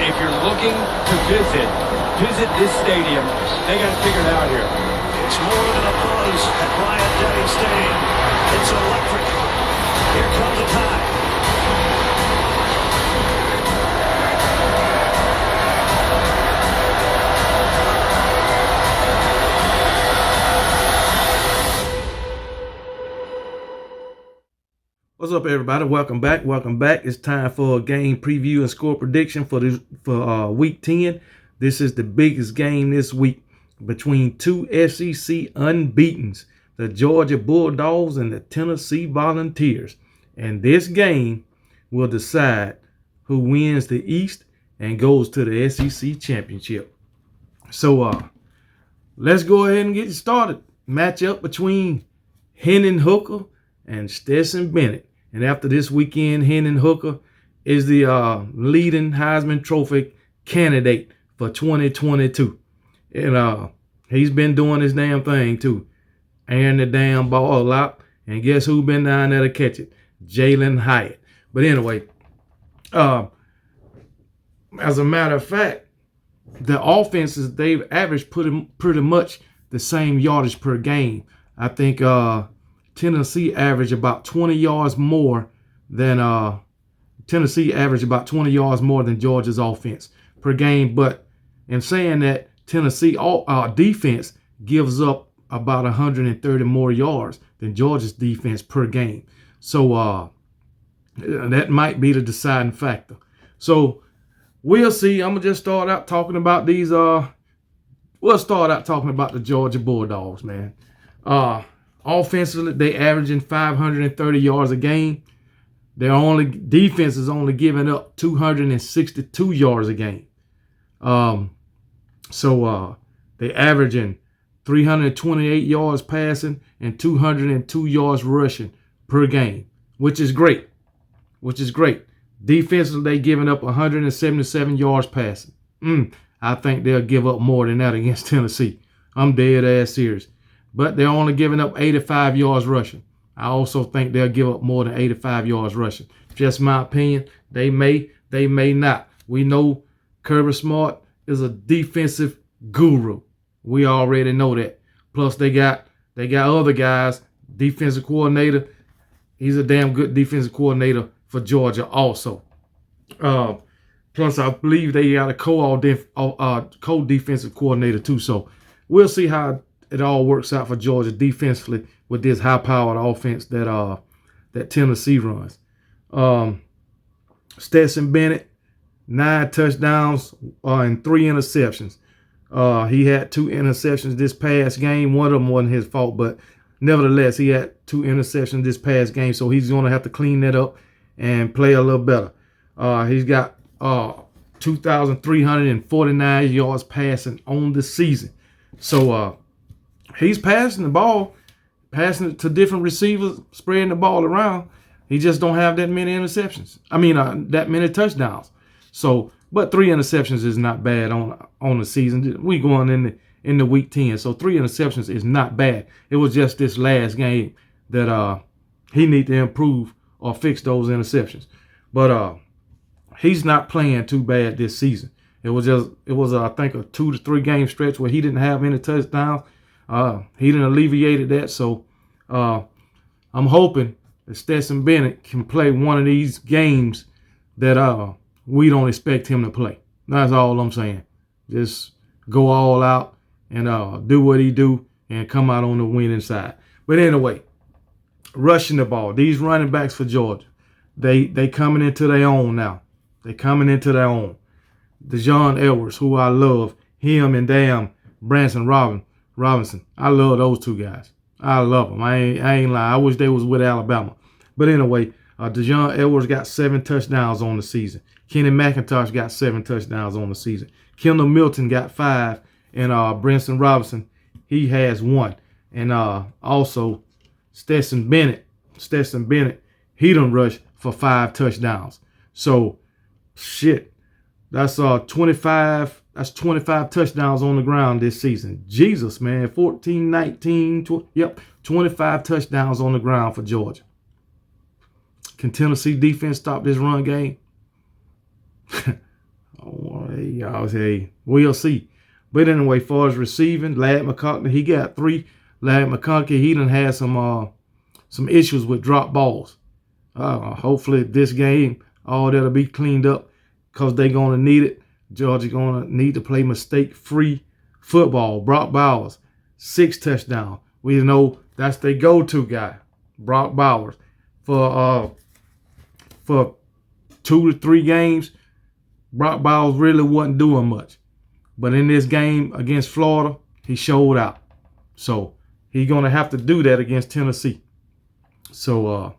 if you're looking to visit this stadium. They got it figured out here. It's more than a buzz at Bryant-Denny Stadium. It's electric. Here comes the time. What's up, everybody? Welcome back. It's time for a game preview and score prediction for week 10. This is the biggest game this week between two SEC unbeatens, the Georgia Bulldogs and the Tennessee Volunteers. And this game will decide who wins the East and goes to the SEC Championship. So let's go ahead and get started. Matchup between Hendon Hooker and Stetson Bennett. And after this weekend, Hendon Hooker is the leading Heisman Trophy candidate for 2022. And he's been doing his damn thing too. Airing the damn ball out. And guess who been down there to catch it? Jalen Hyatt. But anyway, as a matter of fact, the offenses, they've averaged pretty much the same yardage per game. I think Tennessee averaged about 20 yards more than Georgia's offense per game. But in saying that, Tennessee defense gives up about 130 more yards than Georgia's defense per game. So that might be the deciding factor. So we'll see. I'm gonna just start out talking about these. We'll start out talking about the Georgia Bulldogs, man. Offensively, they averaging 530 yards a game. Their defense is only giving up 262 yards a game. So they averaging 328 yards passing and 202 yards rushing per game, which is great. Defensively, they giving up 177 yards passing. I think they'll give up more than that against Tennessee. I'm dead ass serious. But they're only giving up 85 yards rushing. I also think they'll give up more than 85 yards rushing. Just my opinion. They may not. We know Kirby Smart is a defensive guru. We already know that. Plus they got other guys. Defensive coordinator. He's a damn good defensive coordinator for Georgia also. Plus I believe they got a co-defensive coordinator too. So we'll see how it all works out for Georgia defensively with this high-powered offense that Tennessee runs. Stetson Bennett, 9 touchdowns and 3 interceptions. He had 2 interceptions this past game. One of them wasn't his fault, but nevertheless, he had 2 interceptions this past game, so he's going to have to clean that up and play a little better. He's got 2,349 yards passing on the season. So he's passing the ball, passing it to different receivers, spreading the ball around. He just don't have that many interceptions. That many touchdowns. So, but 3 interceptions is not bad on the season. We going in the week 10, so 3 interceptions is not bad. It was just this last game that he need to improve or fix those interceptions. But he's not playing too bad this season. It was I think a 2 to 3 game stretch where he didn't have any touchdowns. He didn't alleviated that, so I'm hoping that Stetson Bennett can play one of these games that we don't expect him to play. That's all I'm saying. Just go all out and do what he do and come out on the winning side. But anyway, rushing the ball. These running backs for Georgia, they coming into their own now. They coming into their own. Dejon Edwards, who I love, him and damn Branson Robinson. I love those 2 guys. I love them. I ain't lying. I wish they was with Alabama. But anyway, Dejon Edwards got 7 touchdowns on the season. Kenny McIntosh got 7 touchdowns on the season. Kendall Milton got 5. And Branson Robinson, he has 1. And also Stetson Bennett, he done rushed for 5 touchdowns. So, shit, that's 25 touchdowns on the ground this season. Jesus, man, 14, 19, 25 touchdowns on the ground for Georgia. Can Tennessee defense stop this run game? y'all say we'll see. But anyway, far as receiving, Lad McConkey, he got 3. Lad McConkey, he done had some issues with drop balls. Hopefully this game, all that'll be cleaned up because they're gonna need it. Georgia gonna need to play mistake-free football. Brock Bowers, 6 touchdowns. We know that's their go-to guy, Brock Bowers. For 2 to 3 games, Brock Bowers really wasn't doing much. But in this game against Florida, he showed out. So he's gonna have to do that against Tennessee. So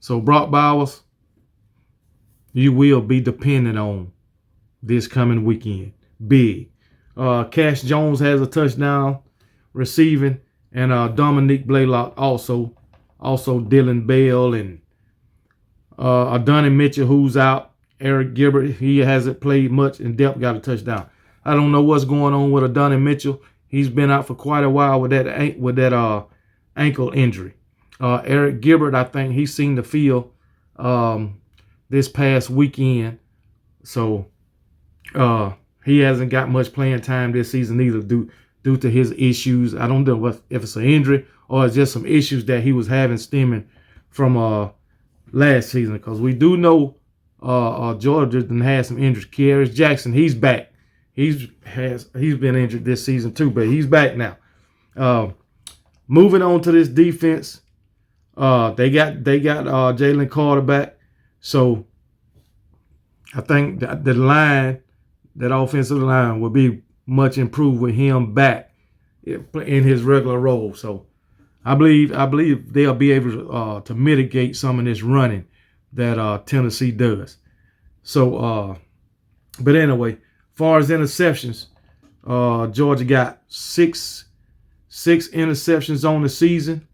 Brock Bowers, you will be dependent on this coming weekend. Big. Cash Jones has a touchdown receiving, and Dominique Blaylock also Dylan Bell and Adonai Mitchell, who's out. Eric Gilbert, he hasn't played much in depth, got a touchdown. I don't know what's going on with Adonai Mitchell. He's been out for quite a while with that ankle injury. Eric Gilbert, I think he's seen the field this past weekend, so he hasn't got much playing time this season either due to his issues. I don't know if it's an injury or it's just some issues that he was having stemming from last season, because we do know Georgia done had some injuries. Kearis Jackson, he's back. He's been injured this season too, but he's back now. Moving on to this defense, they got Jalen Carter back, so I think that that offensive line will be much improved with him back in his regular role. So I believe they'll be able to mitigate some of this running that Tennessee does. So, but anyway, as far as interceptions, Georgia got six interceptions on the season.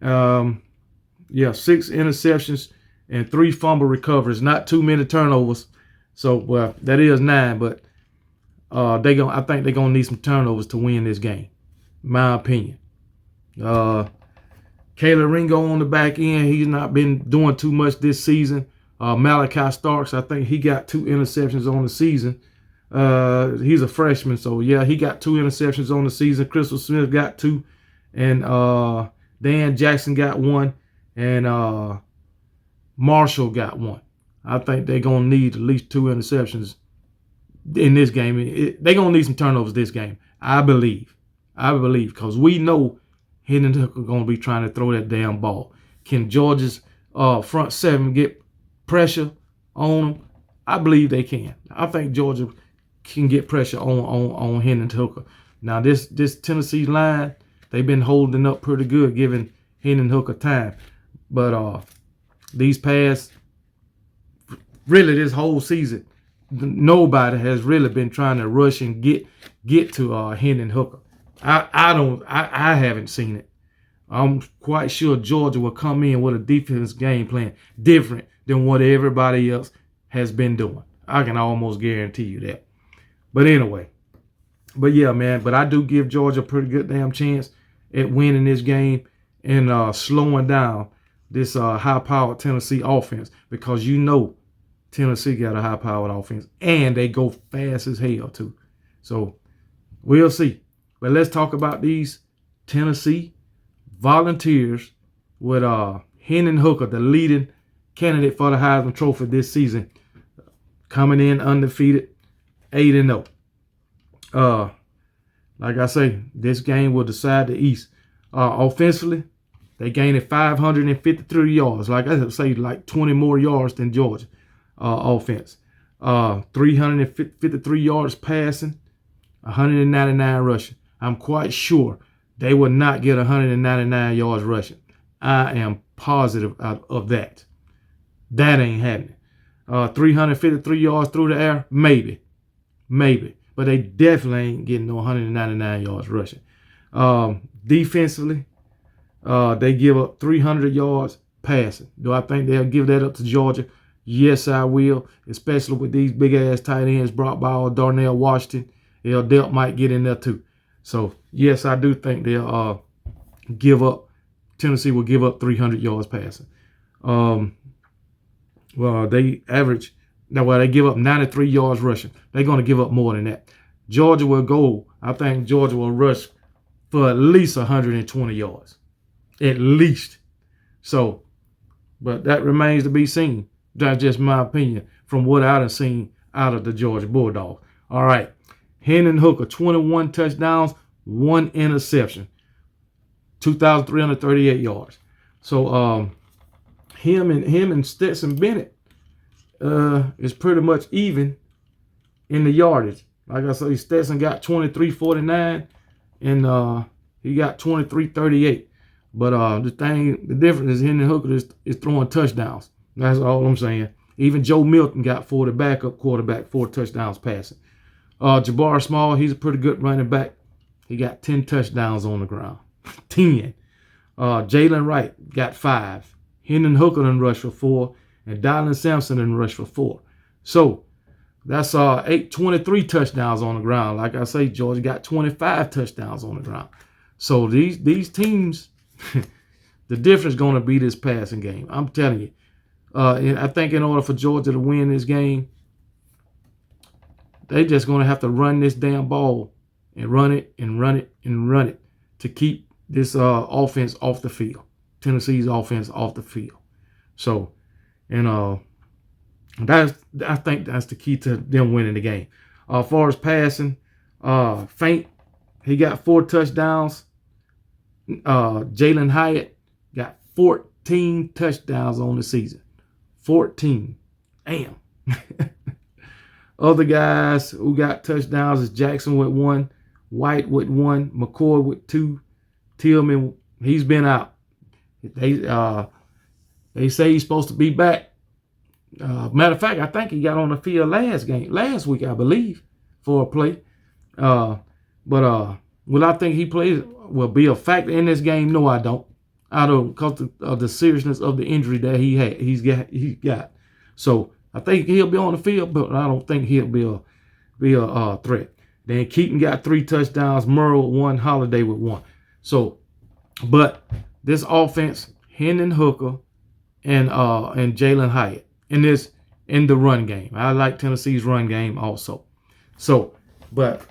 6 interceptions and 3 fumble recoveries. Not too many turnovers. So, well, that is 9, but I think they're gonna need some turnovers to win this game, in my opinion. Kayla Ringo on the back end, he's not been doing too much this season. Malachi Starks, I think he got 2 interceptions on the season. He's a freshman, so yeah, he got 2 interceptions on the season. Crystal Smith got 2, and Dan Jackson got 1, and Marshall got 1. I think they're gonna need at least 2 interceptions in this game. They're gonna need some turnovers this game, I believe, because we know Hendon Hooker gonna be trying to throw that damn ball. Can Georgia's front 7 get pressure on them? I believe they can. I think Georgia can get pressure on Hendon Hooker. Now this Tennessee line, they've been holding up pretty good, giving Hendon Hooker time. But these past, really this whole season, nobody has really been trying to rush and get to Hendon Hooker. I haven't seen it. I'm quite sure Georgia will come in with a defense game plan different than what everybody else has been doing. I can almost guarantee you that. But anyway, but yeah, man, but I do give Georgia a pretty good damn chance at winning this game and slowing down this high-powered Tennessee offense, because you know Tennessee got a high-powered offense and they go fast as hell too. So we'll see. But let's talk about these Tennessee Volunteers with Hendon Hooker, the leading candidate for the Heisman Trophy this season, coming in undefeated, 8-0. Like I say, this game will decide the East. Offensively, they gained 553 yards. Like I say, like 20 more yards than Georgia offense. 353 yards passing, 199 rushing. I'm quite sure they will not get 199 yards rushing. I am positive of that. That ain't happening. 353 yards through the air, maybe. But they definitely ain't getting no 199 yards rushing. Defensively, they give up 300 yards passing. Do I think they'll give that up to Georgia? Yes, I will, especially with these big-ass tight ends, Brock Bowers, Darnell Washington. Delp might get in there too. So, yes, I do think they'll Tennessee will give up 300 yards passing. Well, they average Now, well, they give up 93 yards rushing. They're going to give up more than that. Georgia will go. I think Georgia will rush for at least 120 yards. At least. So, but that remains to be seen. That's just my opinion from what I've seen out of the Georgia Bulldogs. All right. Hendon Hooker, 21 touchdowns, 1 interception, 2,338 yards. So him and Stetson Bennett is pretty much even in the yardage. Like I said, Stetson got 23.49 and he got 23.38. But the difference is Hendon Hooker is throwing touchdowns. That's all I'm saying. Even Joe Milton got for the backup quarterback 4 touchdowns passing. Jabbar Small, he's a pretty good running back. He got 10 touchdowns on the ground. 10. Jalen Wright got 5. Hendon Hooker done rushed for 4. And Dylan Sampson done rushed for 4. So that's 23 touchdowns on the ground. Like I say, Georgia got 25 touchdowns on the ground. So these teams, the difference is going to be this passing game. I'm telling you. I think in order for Georgia to win this game, they just going to have to run this damn ball and run it and run it and run it to keep this offense off the field. Tennessee's offense off the field. So, and I think that's the key to them winning the game. As far as passing, Faint, he got 4 touchdowns. Jalen Hyatt got 14 touchdowns on the season. 14. Damn. Other guys who got touchdowns is Jackson with 1, White with 1, McCoy with 2, Tillman, he's been out. They say he's supposed to be back. Matter of fact, I think he got on the field last week, I believe, for a play. But will I think he will be a factor in this game? No, I don't. Because of the seriousness of the injury that he's got. So I think he'll be on the field, but I don't think he'll be a threat. Then Keaton got 3 touchdowns, Murrow with 1, Holiday with 1. So, but this offense, Hendon Hooker and Jalen Hyatt in the run game. I like Tennessee's run game also. So, but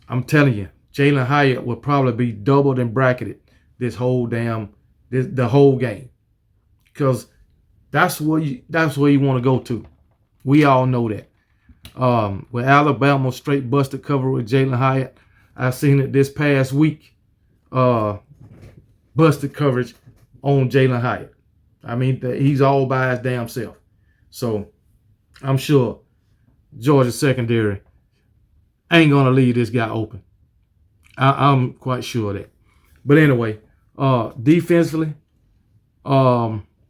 I'm telling you, Jalen Hyatt will probably be doubled and bracketed the whole game, because that's where you want to go to. We all know that. With Alabama straight busted cover with Jalen Hyatt, I seen it this past week. Busted coverage on Jalen Hyatt. I mean, he's all by his damn self. So I'm sure Georgia secondary ain't gonna leave this guy open. I'm quite sure of that. But anyway, defensively,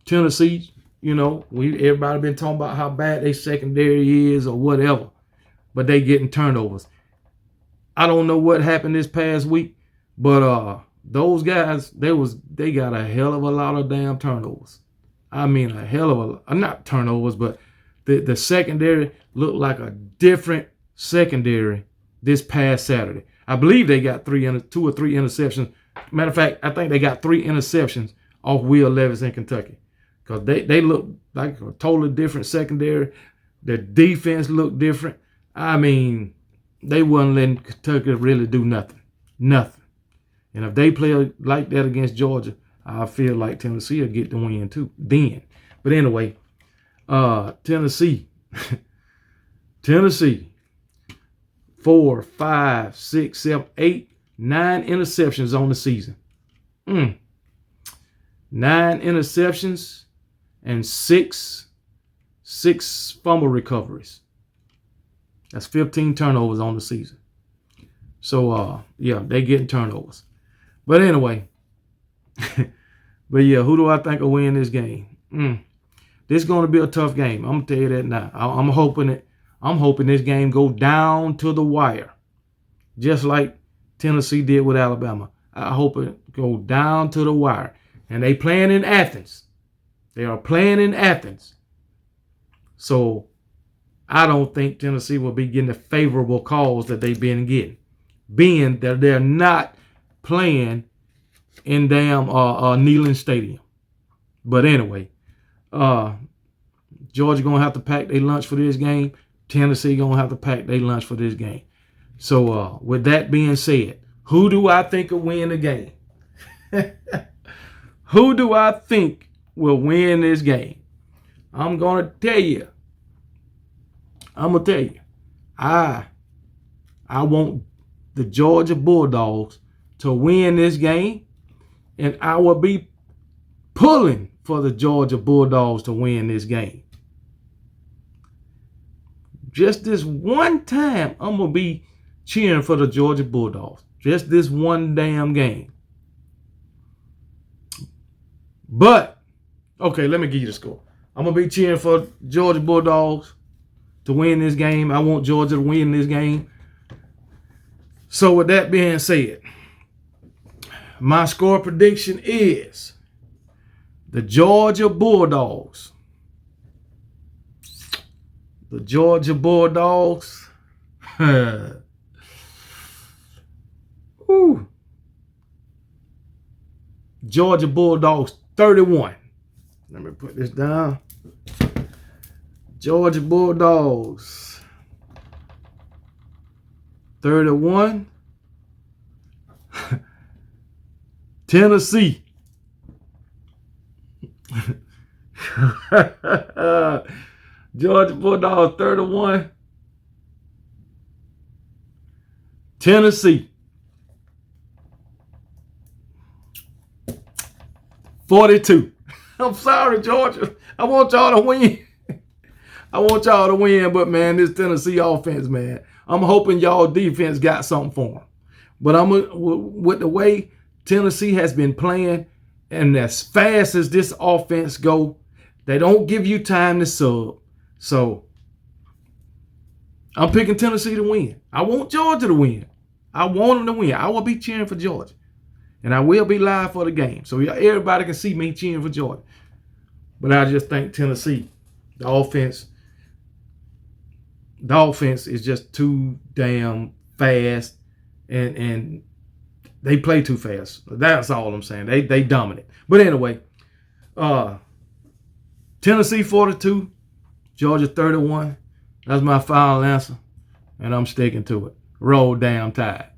Tennessee, everybody been talking about how bad their secondary is or whatever, but they getting turnovers. I don't know what happened this past week, but those guys, they got a hell of a lot of damn turnovers. I mean, a hell of not turnovers, but the secondary looked like a different secondary this past Saturday. I believe they got 2 or 3 interceptions. Matter of fact, I think they got 3 interceptions off Will Levis in Kentucky, because they look like a totally different secondary. Their defense looked different. I mean, they wasn't letting Kentucky really do nothing. And if they play like that against Georgia, I feel like Tennessee will get the win too then. But anyway, Tennessee, 4, 5, 6, 7, 8, 9 interceptions on the season. 9 interceptions and 6 fumble recoveries. That's 15 turnovers on the season. So, yeah, they getting turnovers. But anyway, but yeah, who do I think will win this game? This is going to be a tough game. I'm going to tell you that now. I'm hoping this game go down to the wire, just like Tennessee did with Alabama. I hope it go down to the wire. And they playing in Athens. They are playing in Athens. So I don't think Tennessee will be getting the favorable calls that they've been getting, being that they're not playing in damn Neyland Stadium. But anyway, Georgia going to have to pack their lunch for this game. Tennessee going to have to pack their lunch for this game. So with that being said, who do I think will win the game? Who do I think will win this game? I'm going to tell you. I want the Georgia Bulldogs to win this game, and I will be pulling for the Georgia Bulldogs to win this game. Just this one time, I'm going to be cheering for the Georgia Bulldogs. Just this one damn game. But, okay, let me give you the score. I'm going to be cheering for Georgia Bulldogs to win this game. I want Georgia to win this game. So with that being said, my score prediction is the Georgia Bulldogs. The Georgia Bulldogs. Woo. Georgia Bulldogs 31. Let me put this down. Georgia Bulldogs 31. Tennessee. Georgia Bulldogs 31. Tennessee 42. I'm sorry, Georgia. I want y'all to win. I want y'all to win, but man, this Tennessee offense, man, I'm hoping y'all defense got something for them. But with the way Tennessee has been playing, and as fast as this offense go, they don't give you time to sub. So I'm picking Tennessee to win. I want Georgia to win. I want them to win. I will be cheering for Georgia. And I will be live for the game. So everybody can see me cheering for Georgia. But I just think Tennessee, the offense is just too damn fast. And they play too fast. That's all I'm saying. They dominate. But anyway, Tennessee 42, Georgia 31. That's my final answer. And I'm sticking to it. Roll damn Tide.